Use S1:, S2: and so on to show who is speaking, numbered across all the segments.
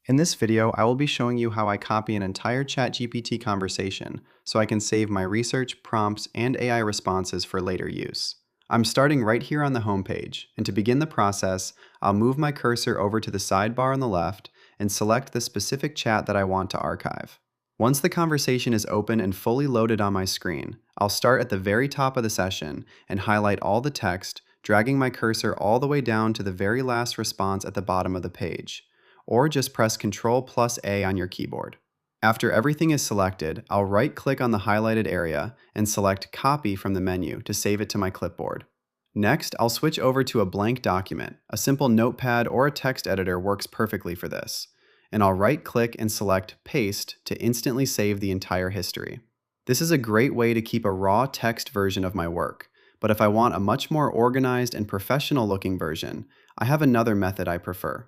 S1: In this video, I will be showing you how I copy an entire ChatGPT conversation so I can save my research, prompts, and AI responses for later use. I'm starting right here on the homepage, and to begin the process, I'll move my cursor over to the sidebar on the left and select the specific chat that I want to archive. Once the conversation is open and fully loaded on my screen, I'll start at the very top of the session and highlight all the text, dragging my cursor all the way down to the very last response at the bottom of the page, or just press Ctrl+A on your keyboard. After everything is selected, I'll right-click on the highlighted area and select Copy from the menu to save it to my clipboard. Next, I'll switch over to a blank document. A simple notepad or a text editor works perfectly for this. And I'll right-click and select Paste to instantly save the entire history. This is a great way to keep a raw text version of my work, but if I want a much more organized and professional-looking version, I have another method I prefer.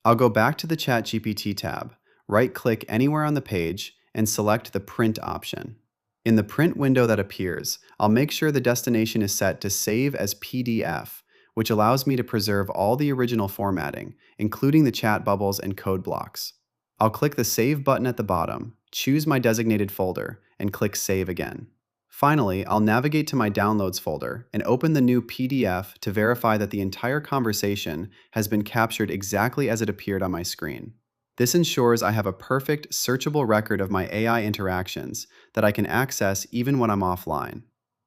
S1: I'll go back to the ChatGPT tab, right-click anywhere on the page, and select the Print option. In the print window that appears, I'll make sure the destination is set to Save as PDF, which allows me to preserve all the original formatting, including the chat bubbles and code blocks. I'll click the Save button at the bottom, choose my designated folder, and click Save again. Finally, I'll navigate to my Downloads folder and open the new PDF to verify that the entire conversation has been captured exactly as it appeared on my screen. This ensures I have a perfect, searchable record of my AI interactions that I can access even when I'm offline.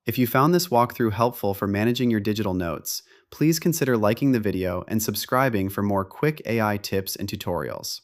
S1: If you found this walkthrough helpful for managing your digital notes, please consider liking the video and subscribing for more quick AI tips and tutorials.